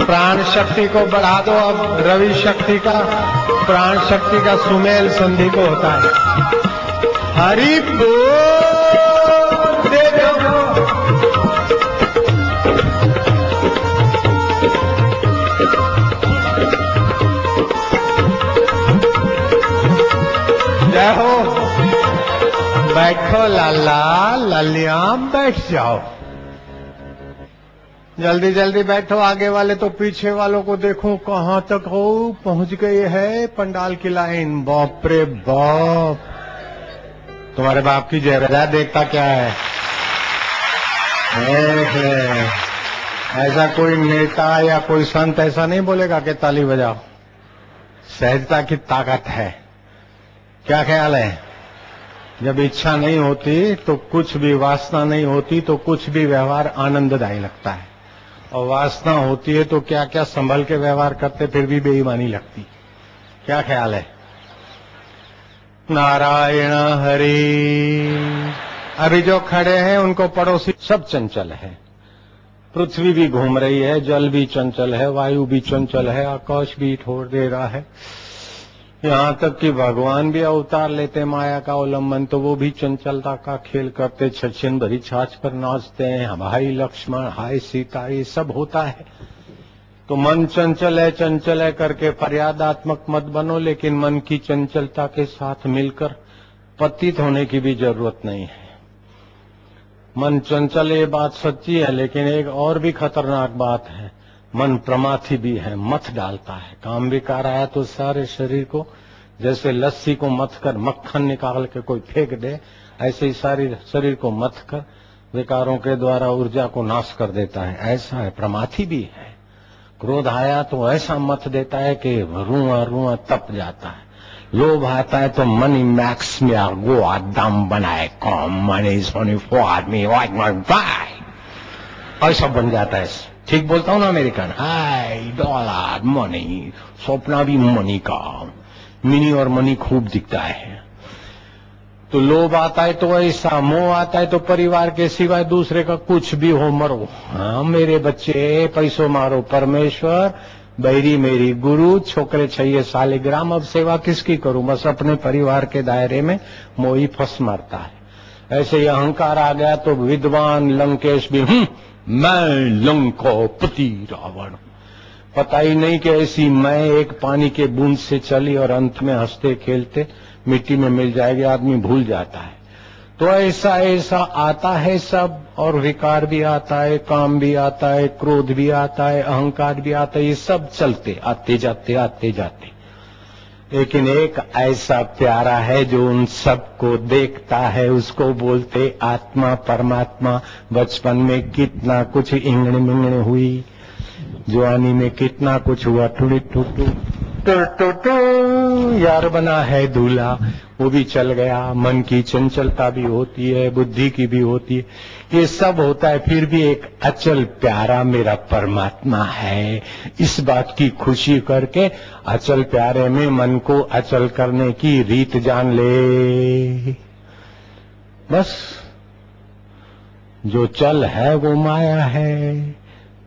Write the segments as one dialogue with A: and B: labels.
A: प्राण शक्ति को बढ़ा दो। अब रवि शक्ति का, प्राण शक्ति का सुमेल संधि को होता है। हरि बोल दे दो। जय हो। बैठो लाला लालिया, बैठ जाओ। जल्दी जल्दी बैठो। आगे वाले तो पीछे वालों को देखो कहां तक हो पहुंच गए है पंडाल की लाइन। बाप रे बाप, तुम्हारे बाप की जय बजा। देखता क्या है? ऐसा कोई नेता या कोई संत ऐसा नहीं बोलेगा कि ताली बजाओ। सहजता की ताकत है। क्या ख्याल है? जब इच्छा नहीं होती तो कुछ भी, वासना नहीं होती तो कुछ भी व्यवहार आनंददायी लगता है, और वासना होती है तो क्या क्या संभल के व्यवहार करते फिर भी बेईमानी लगती। क्या ख्याल है? नारायण हरि। अभी जो खड़े हैं उनको पड़ोसी सब चंचल है। पृथ्वी भी घूम रही है, जल भी चंचल है, वायु भी चंचल है, आकाश भी ठोर दे रहा है। यहाँ तक कि भगवान भी अवतार लेते माया का अवलंबन, तो वो भी चंचलता का खेल करते, छछन भरी छाछ पर नाचते हैं। भाई लक्ष्मण, हाय सीता, ये सब होता है। तो मन चंचल है करके पर्यादात्मक मत बनो, लेकिन मन की चंचलता के साथ मिलकर पतित होने की भी जरूरत नहीं है। मन चंचल, ये बात सच्ची है, लेकिन एक और भी खतरनाक बात है, मन प्रमाथी भी है, मथ डालता है। काम विकार आया तो सारे शरीर को, जैसे लस्सी को मथ कर मक्खन निकाल के कोई फेंक दे, ऐसे ही सारे शरीर को मथ कर विकारों के द्वारा ऊर्जा को नाश कर देता है। ऐसा है, प्रमाथी भी है। क्रोध आया तो ऐसा मथ देता है कि रुआ रुआ तप जाता है। लोभ आता है तो मनी मैक्स में गो आदम बनाए कॉम मनी सोनी फॉर मी वाइट माय बाय, ऐसा बन जाता है। ठीक बोलता हूँ ना अमेरिकन? हाय डॉलर मनी, सपना भी मनी का, मिनी और मनी खूब दिखता है। तो लोभ आता है तो ऐसा, मोह आता है तो परिवार के सिवाय दूसरे का कुछ भी हो मरो। हाँ मेरे बच्चे पैसों मारो, परमेश्वर बैरी मेरी गुरु, छोकरे छैये सालिग्राम, अब सेवा किसकी करूं? बस अपने परिवार के दायरे में मोही फंस मारता है। ऐसे ही अहंकार आ गया तो विद्वान लंकेश भी मैं लंकापति रावण, पता ही नहीं कि ऐसी मैं एक पानी के बूंद से चली और अंत में हंसते खेलते मिट्टी में मिल जाएगी। आदमी भूल जाता है। तो ऐसा ऐसा आता है सब, और विकार भी आता है, काम भी आता है, क्रोध भी आता है, अहंकार भी आता है। ये सब चलते आते जाते। लेकिन एक ऐसा प्यारा है जो उन सबको देखता है, उसको बोलते आत्मा परमात्मा। बचपन में कितना कुछ इंगण मिंगण हुई, जवानी में कितना कुछ हुआ, टूटी टूटू टू यार बना है दूल्हा, वो भी चल गया। मन की चंचलता भी होती है, बुद्धि की भी होती है, ये सब होता है। फिर भी एक अचल प्यारा मेरा परमात्मा है। इस बात की खुशी करके अचल प्यारे में मन को अचल करने की रीत जान ले। बस जो चल है वो माया है।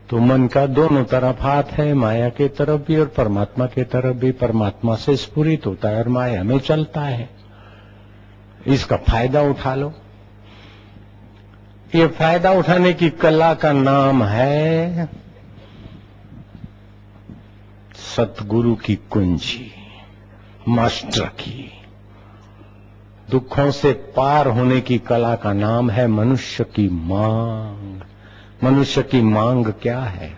A: तो मन का दोनों तरफ हाथ है, माया के तरफ भी और परमात्मा के तरफ भी। परमात्मा से स्फुरित होता है और माया में चलता है। इसका फायदा उठा लो। ये फायदा उठाने की कला का नाम है सतगुरु की कुंजी, मास्टर की। दुखों से पार होने की कला का नाम है मनुष्य की मांग। मनुष्य की मांग क्या है?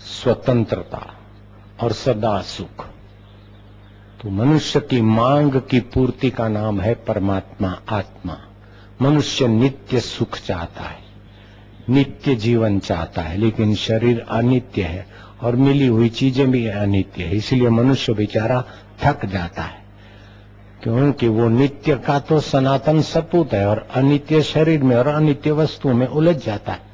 A: स्वतंत्रता और सदा सुख। तो मनुष्य की मांग की पूर्ति का नाम है परमात्मा, आत्मा। मनुष्य नित्य सुख चाहता है, नित्य जीवन चाहता है, लेकिन शरीर अनित्य है और मिली हुई चीजें भी अनित्य है। इसलिए मनुष्य बेचारा थक जाता है, क्योंकि वो नित्य का तो सनातन सपूत है और अनित्य शरीर में और अनित्य वस्तुओं में उलझ जाता है।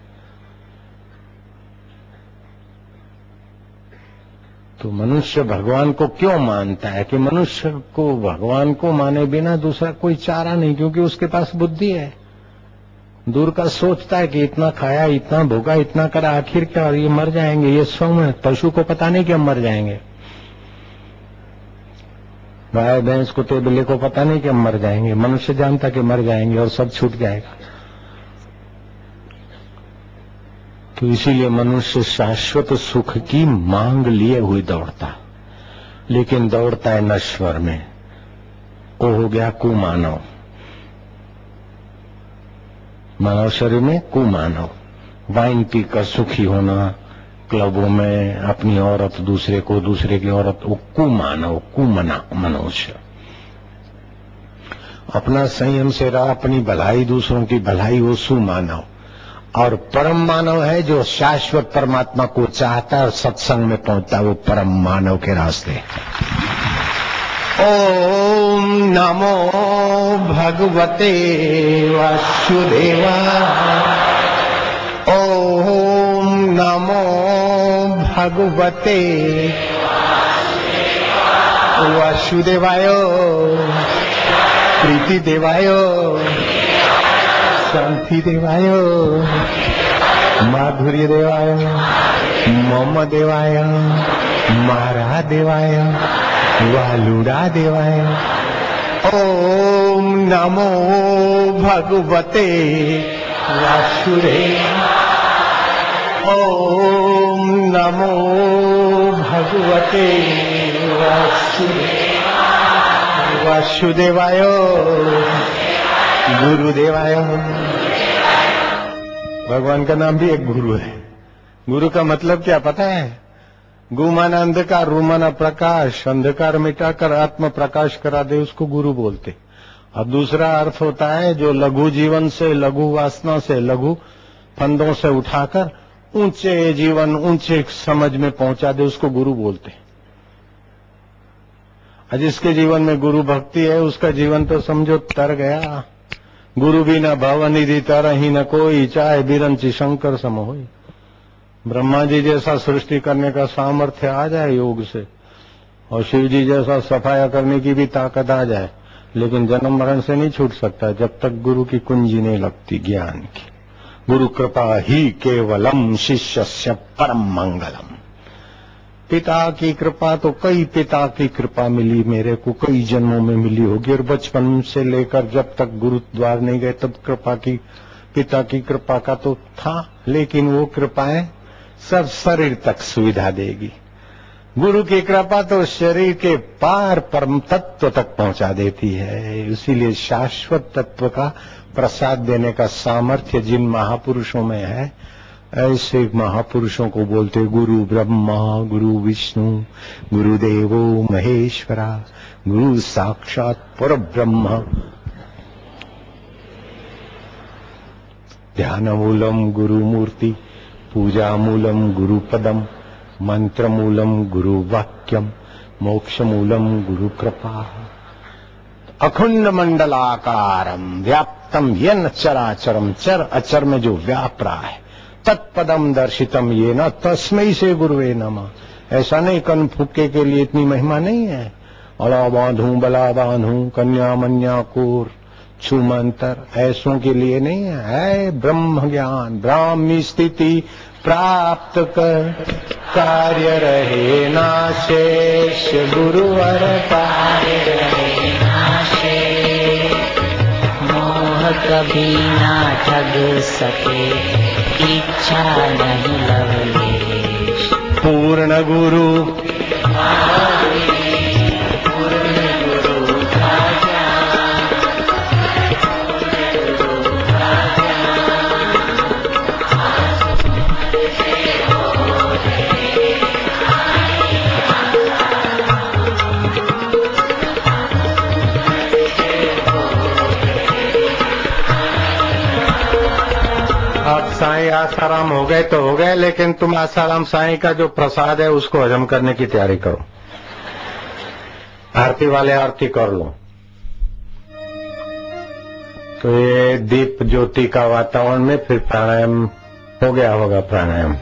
A: तो मनुष्य भगवान को क्यों मानता है? कि मनुष्य को भगवान को माने बिना दूसरा कोई चारा नहीं, क्योंकि उसके पास बुद्धि है। दूर का सोचता है कि इतना खाया, इतना भोगा, इतना करा, आखिर क्या, और ये मर जाएंगे, ये सौम्य है। पशु को पता नहीं कि हम मर जाएंगे, गाय भैंस कुत्ते बिल्ली को पता नहीं कि हम मर जाएंगे। मनुष्य जानता कि मर जाएंगे और सब छूट जाएगा। तो इसीलिए मनुष्य शाश्वत सुख की मांग लिए हुए दौड़ता, लेकिन दौड़ता है नश्वर में। वो हो गया कुमानव, मानव शरीर में कुमानव। वाइन पीकर सुखी होना, क्लबों में अपनी औरत दूसरे को, दूसरे की औरत, वो कुमानव, कुमना मनुष्य। अपना संयम से रहा, अपनी भलाई दूसरों की भलाई, वो सुमानव। और परम मानव है जो शाश्वत परमात्मा को चाहता है और सत्संग में पहुंचता है, वो परम मानव के रास्ते। ओम नमो भगवते वासुदेवाय। ओम नमो भगवते वासुदेवाय, प्रीति देवाय, शांति देवाय, माधुर्य देवाय, मम देवाय, मारा देवाय, वालुड़ा देवाय। ओम नमो भगवते वासुदेवाय। ओम नमो भगवते वासुदेवाय, गुरुदेवाय। भगवान का नाम भी एक गुरु है। गुरु का मतलब क्या पता है? गु माना अंधकार, रू माना प्रकाश। अंधकार मिटाकर आत्म प्रकाश करा दे, उसको गुरु बोलते। अब दूसरा अर्थ होता है जो लघु जीवन से, लघु वासना से, लघु फंदों से उठाकर ऊंचे जीवन, ऊंचे समझ में पहुंचा दे, उसको गुरु बोलते। जिसके जीवन में गुरु भक्ति है, उसका जीवन तो समझो तर गया। गुरु भी न भवनिधि तरहि न कोई, चाहे बिरंची शंकर सम होई। ब्रह्मा जी जैसा सृष्टि करने का सामर्थ्य आ जाए योग से, और शिव जी जैसा सफाया करने की भी ताकत आ जाए, लेकिन जन्म मरण से नहीं छूट सकता जब तक गुरु की कुंजी नहीं लगती ज्ञान की। गुरु कृपा ही केवलम शिष्यस्य परम मंगलम। पिता की कृपा तो कई पिता की कृपा मिली मेरे को, कई जन्मों में मिली होगी, और बचपन से लेकर जब तक गुरुद्वार नहीं गए तब कृपा की, पिता की कृपा का तो था, लेकिन वो कृपाएं सब शरीर तक सुविधा देगी। गुरु की कृपा तो शरीर के पार परम तत्व तक पहुंचा देती है। इसीलिए शाश्वत तत्व का प्रसाद देने का सामर्थ्य जिन महापुरुषों में है, ऐसे महापुरुषों को बोलते गुरु ब्रह्मा, गुरु विष्णु, गुरुदेवो महेश्वरा, गुरु साक्षात परब्रह्म। ध्यानमूलम गुरुमूर्ति, पूजामूलम गुरुपदम, मंत्रमूलम गुरुवाक्यम, मोक्षमूलम गुरुकृपा। अखंड मंडलाकारम व्याप्तम येन चराचरम, चर अचर में जो व्याप रहा है, तत्पदम दर्शितम ये न तस्मै से गुरुवे नमः। ऐसा नहीं कन फुक्के के लिए इतनी महिमा नहीं है, अला बांधूं बला बांधूं कन्या मन्या कोर छू मंतर, ऐसों के लिए नहीं है। ब्रह्म ज्ञान ब्राह्मी स्थिति प्राप्त कर, कार्य रहे ना शेष, गुरुवर कार्य रहे ना शेष। मोह कभी ना ठग सके, इच्छा नहीं लवलेश। पूर्ण गुरु साईं आसाराम हो गए तो हो गए, लेकिन तुम आसाराम साईं का जो प्रसाद है उसको हजम करने की तैयारी करो। आरती वाले आरती कर लो। तो ये दीप ज्योति का वातावरण में फिर प्राणायाम हो गया होगा। प्राणायाम